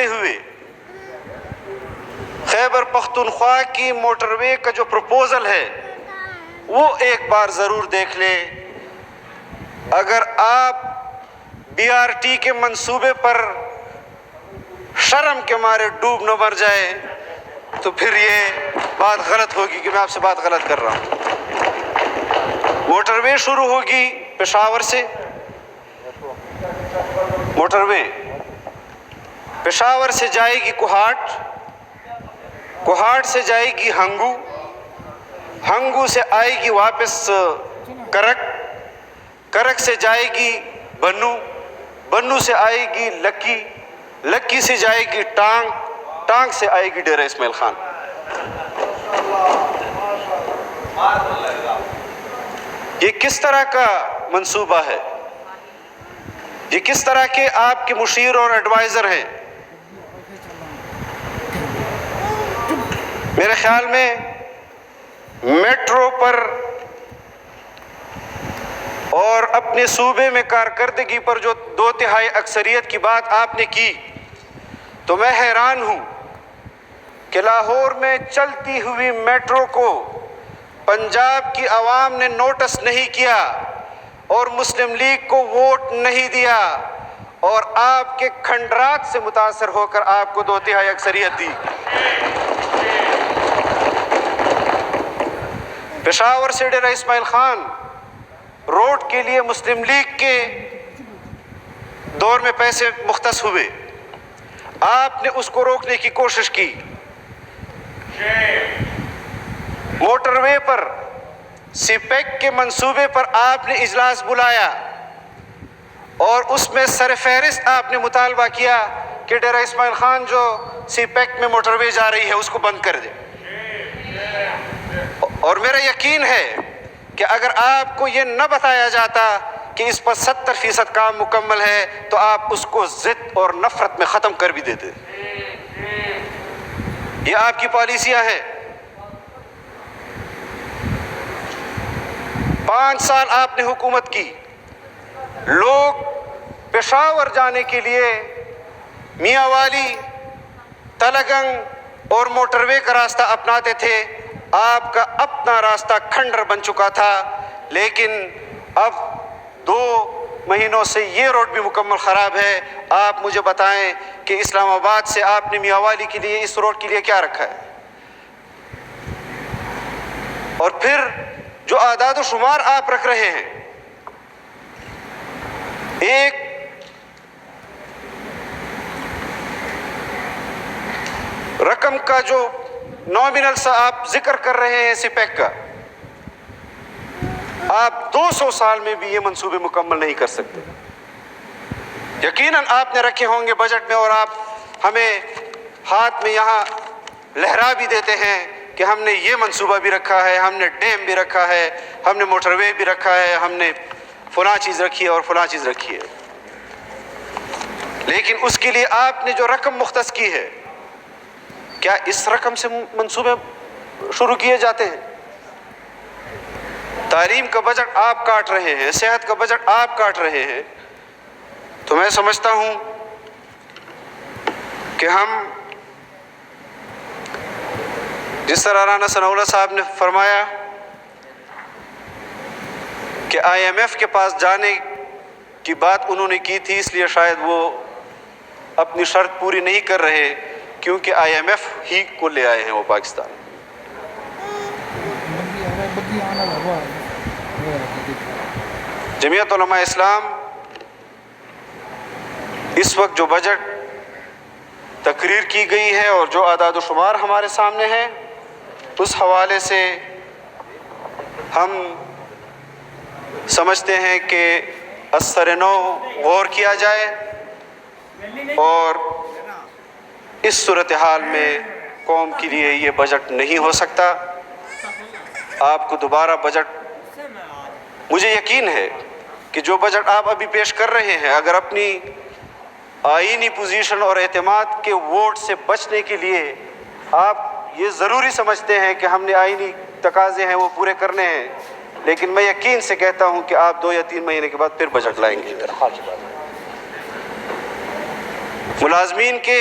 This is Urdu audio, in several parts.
کرتے ہوئے خیبر پختونخوا کی موٹر وے کا جو پروپوزل ہے وہ ایک بار ضرور دیکھ لیں۔ اگر آپ BRT کے منصوبے پر شرم کے مارے ڈوب نہ مر جائے تو پھر یہ بات غلط ہوگی کہ میں آپ سے بات غلط کر رہا ہوں۔ موٹر وے شروع ہوگی پشاور سے، موٹر وے پشاور سے جائے گی کوہاٹ، کوہاٹ سے جائے گی ہنگو، ہنگو سے آئے گی واپس کرک، کرک سے جائے گی بنو، بنو سے آئے گی لکی، لکی سے جائے گی ٹانگ، ٹانگ سے آئے گی ڈیرہ اسماعیل خان۔ یہ کس طرح کا منصوبہ ہے؟ یہ کس طرح کے آپ کے مشیر اور ایڈوائزر ہیں؟ میرے خیال میں میٹرو پر اور اپنے صوبے میں کارکردگی پر جو 2/3 اکثریت کی بات آپ نے کی تو میں حیران ہوں کہ لاہور میں چلتی ہوئی میٹرو کو پنجاب کی عوام نے نوٹس نہیں کیا اور مسلم لیگ کو ووٹ نہیں دیا اور آپ کے کھنڈرات سے متاثر ہو کر آپ کو 2/3 اکثریت دی۔ پشاور سے ڈیرہ اسماعیل خان روڈ کے لیے مسلم لیگ کے دور میں پیسے مختص ہوئے، آپ نے اس کو روکنے کی کوشش کی۔ موٹر وے پر سی پیک کے منصوبے پر آپ نے اجلاس بلایا اور اس میں سر فہرست آپ نے مطالبہ کیا کہ ڈیرہ اسماعیل خان جو سی پیک میں موٹر وے جا رہی ہے اس کو بند کر دے۔ اور میرا یقین ہے کہ اگر آپ کو یہ نہ بتایا جاتا کہ اس پر 70% کام مکمل ہے تو آپ اس کو ضد اور نفرت میں ختم کر بھی دیتے۔ یہ آپ کی پالیسیاں ہیں۔ 5 سال آپ نے حکومت کی، لوگ پشاور جانے کے لیے میاں والی، تلگنگ اور موٹر وے کا راستہ اپناتے تھے۔ آپ کا اپنا راستہ کھنڈر بن چکا تھا، لیکن اب 2 مہینوں سے یہ روڈ بھی مکمل خراب ہے۔ آپ مجھے بتائیں کہ اسلام آباد سے آپ نے میاں والی کے لیے اس روڈ کے لیے کیا رکھا ہے؟ اور پھر جو اعداد و شمار آپ رکھ رہے ہیں، ایک رقم کا جو نامنل سا آپ ذکر کر رہے ہیں سی پیک کا، آپ 200 سال میں بھی یہ منصوبے مکمل نہیں کر سکتے۔ یقیناً آپ نے رکھے ہوں گے بجٹ میں اور آپ ہمیں ہاتھ میں یہاں لہرا بھی دیتے ہیں کہ ہم نے یہ منصوبہ بھی رکھا ہے، ہم نے ڈیم بھی رکھا ہے، ہم نے موٹر وے بھی رکھا ہے، ہم نے فلاں چیز رکھی ہے اور فلاں چیز رکھی ہے۔ لیکن اس کے لیے آپ نے جو رقم مختص کی ہے، کیا اس رقم سے منصوبے شروع کیے جاتے ہیں؟ تعلیم کا بجٹ آپ کاٹ رہے ہیں، صحت کا بجٹ آپ کاٹ رہے ہیں، تو میں سمجھتا ہوں کہ ہم جس طرح رانا ثناء اللہ صاحب نے فرمایا کہ IMF کے پاس جانے کی بات انہوں نے کی تھی، اس لیے شاید وہ اپنی شرط پوری نہیں کر رہے کیونکہ IMF ہی کو لے آئے ہیں وہ پاکستان۔ جمعیت علماء اسلام اس وقت جو بجٹ تقریر کی گئی ہے اور جو اعداد و شمار ہمارے سامنے ہیں، اس حوالے سے ہم سمجھتے ہیں کہ اثر نو غور کیا جائے اور اس صورتحال میں قوم کے لیے یہ بجٹ نہیں ہو سکتا۔ آپ کو دوبارہ بجٹ، مجھے یقین ہے کہ جو بجٹ آپ ابھی پیش کر رہے ہیں، اگر اپنی آئینی پوزیشن اور اعتماد کے ووٹ سے بچنے کے لیے آپ یہ ضروری سمجھتے ہیں کہ ہم نے آئینی تقاضے ہیں وہ پورے کرنے ہیں، لیکن میں یقین سے کہتا ہوں کہ آپ 2 یا 3 مہینے کے بعد پھر بجٹ لائیں گے۔ ملازمین کے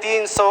300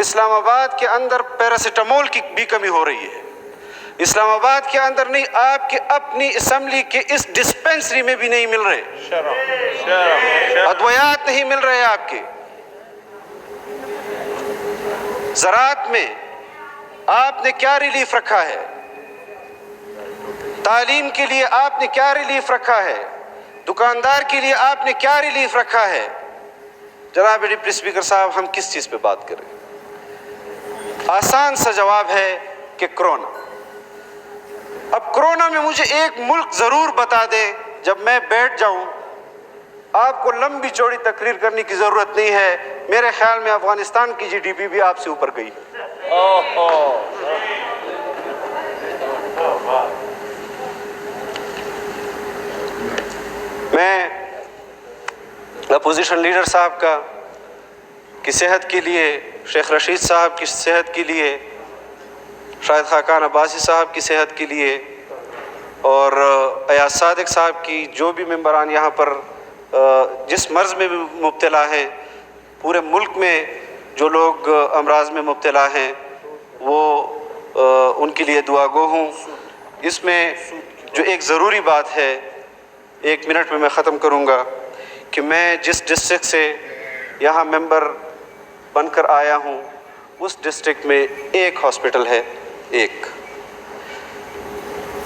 اسلام آباد کے اندر پیراسیٹامول کی بھی کمی ہو رہی ہے. اسلام آباد کے اندر نہیں، آپ کے اپنی اسمبلی کے اس ڈسپینسری میں بھی نہیں مل رہے، ادویات نہیں مل رہے آپ کے. زراعت میں آپ نے کیا ریلیف رکھا ہے؟ تعلیم کے لیے آپ نے کیا ریلیف رکھا ہے؟ دکاندار کے لیے آپ نے کیا ریلیف رکھا ہے؟ جناب ڈپٹی اسپیکر صاحب، ہم کس چیز پہ بات کریں؟ آسان سا جواب ہے کہ کرونا. اب کرونا میں مجھے ایک ملک ضرور بتا دیں، جب میں بیٹھ جاؤں. آپ کو لمبی چوڑی تقریر کرنے کی ضرورت نہیں ہے. میرے خیال میں افغانستان کی جی ڈی پی بھی آپ سے اوپر گئی. میں اپوزیشن لیڈر صاحب کی صحت کے لیے، شیخ رشید صاحب کی صحت کے لیے، شاہد خاقان عباسی صاحب کی صحت کے لیے، اور ایاز صادق صاحب کی، جو بھی ممبران یہاں پر جس مرض میں بھی مبتلا ہیں، پورے ملک میں جو لوگ امراض میں مبتلا ہیں، وہ ان کے لیے دعا گو ہوں. اس میں جو ایک ضروری بات ہے، 1 منٹ میں ختم کروں گا، کہ میں جس ڈسٹرکٹ سے یہاں ممبر بن کر آیا ہوں، اس ڈسٹرکٹ میں ایک ہاسپٹل ہے، ایک،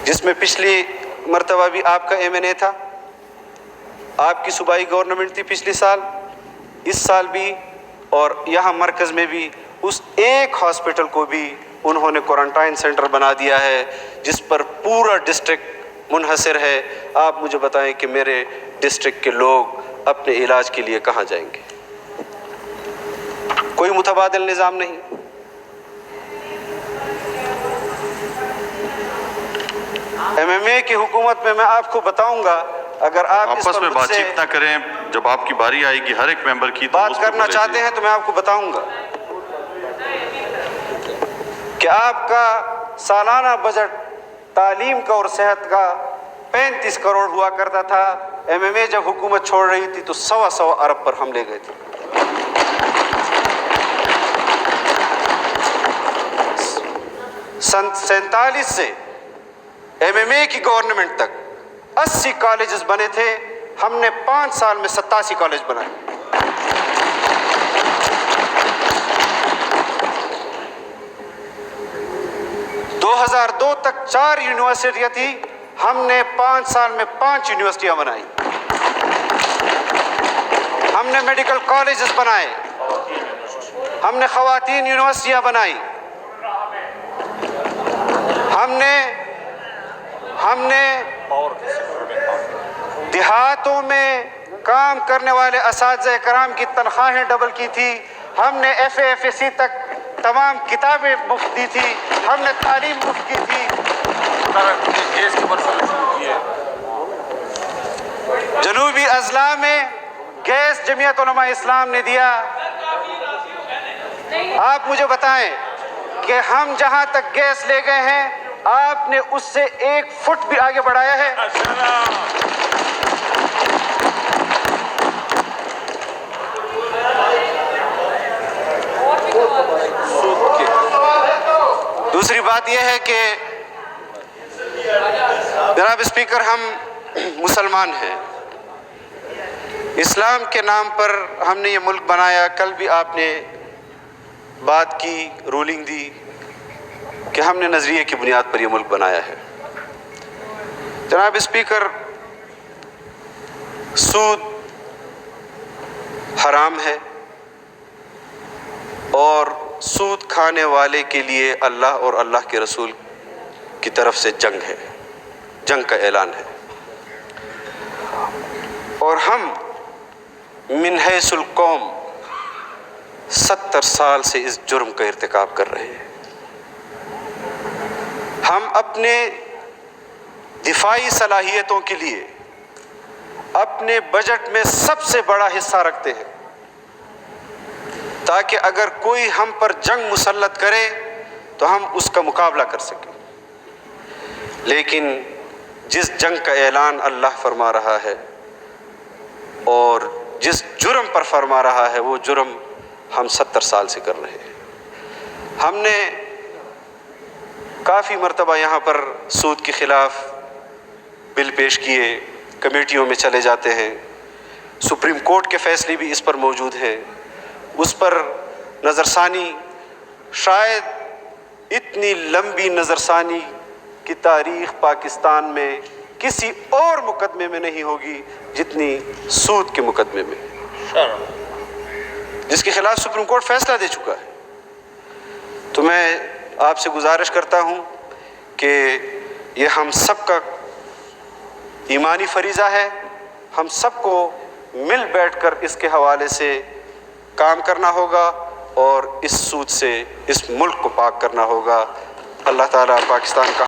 جس میں پچھلی مرتبہ بھی آپ کا M&A تھا، آپ کی صوبائی گورنمنٹ تھی پچھلی سال، اس سال بھی، اور یہاں مرکز میں بھی اس ایک ہاسپٹل کو بھی انہوں نے کوارنٹائن سینٹر بنا دیا ہے، جس پر پورا ڈسٹرکٹ منحصر ہے. آپ مجھے بتائیں کہ میرے ڈسٹرکٹ کے لوگ اپنے علاج کے لیے کہاں جائیں گے؟ کوئی متبادل نظام نہیں. MMA کی حکومت میں آپ کو بتاؤں گا، اگر آپ آپس میں بات چیت نہ کریں. جب آپ کی باری آئے گی ہر ایک ممبر کی، بات کرنا چاہتے ہیں تو میں آپ کو بتاؤں گا کہ آپ کا سالانہ بجٹ تعلیم کا اور صحت کا 35 کروڑ ہوا کرتا تھا. MMA جب حکومت چھوڑ رہی تھی تو 1.25 ارب پر ہم لے گئے تھے. سن 47 سے MMA کی گورنمنٹ تک 80 کالجز بنے تھے. ہم نے 5 سال میں 87 کالج بنائے. دو 2002 تک 4 یونیورسٹیاں تھی، ہم نے 5 سال میں 5 یونیورسٹیاں بنائی. ہم نے میڈیکل کالجز بنائے، ہم نے خواتین یونیورسٹیاں بنائی، ہم نے دیہاتوں میں کام کرنے والے اساتذہ کرام کی تنخواہیں ڈبل کی تھی. ہم نے FAFC تک تمام کتابیں مفت دی تھی. ہم نے تعلیم مفت کی تھی. جنوبی اضلاع میں گیس جمعیت علماء اسلام نے دیا. آپ مجھے بتائیں کہ ہم جہاں تک گیس لے گئے ہیں، آپ نے اس سے 1 فٹ بھی آگے بڑھایا ہے؟ دوسری بات یہ ہے کہ جناب اسپیکر، ہم مسلمان ہیں. اسلام کے نام پر ہم نے یہ ملک بنایا. کل بھی آپ نے بات کی، رولنگ دی کہ ہم نے نظریے کی بنیاد پر یہ ملک بنایا ہے. جناب اسپیکر، سود حرام ہے، اور سود کھانے والے کے لیے اللہ اور اللہ کے رسول کی طرف سے جنگ ہے، جنگ کا اعلان ہے. اور ہم من حیث القوم 70 سال سے اس جرم کا ارتکاب کر رہے ہیں. ہم اپنے دفاعی صلاحیتوں کے لیے اپنے بجٹ میں سب سے بڑا حصہ رکھتے ہیں، تاکہ اگر کوئی ہم پر جنگ مسلط کرے تو ہم اس کا مقابلہ کر سکیں. لیکن جس جنگ کا اعلان اللہ فرما رہا ہے اور جس جرم پر فرما رہا ہے، وہ جرم ہم 70 سال سے کر رہے ہیں. ہم نے کافی مرتبہ یہاں پر سود کے خلاف بل پیش کیے، کمیٹیوں میں چلے جاتے ہیں، سپریم کورٹ کے فیصلے بھی اس پر موجود ہیں، اس پر نظر ثانی شاید اتنی لمبی نظر ثانی کی تاریخ پاکستان میں کسی اور مقدمے میں نہیں ہوگی جتنی سود کے مقدمے میں، جس کے خلاف سپریم کورٹ فیصلہ دے چکا ہے۔ تو میں آپ سے گزارش کرتا ہوں کہ یہ ہم سب کا ایمانی فریضہ ہے، ہم سب کو مل بیٹھ کر اس کے حوالے سے کام کرنا ہوگا اور اس سود سے اس ملک کو پاک کرنا ہوگا۔ اللہ تعالیٰ پاکستان کا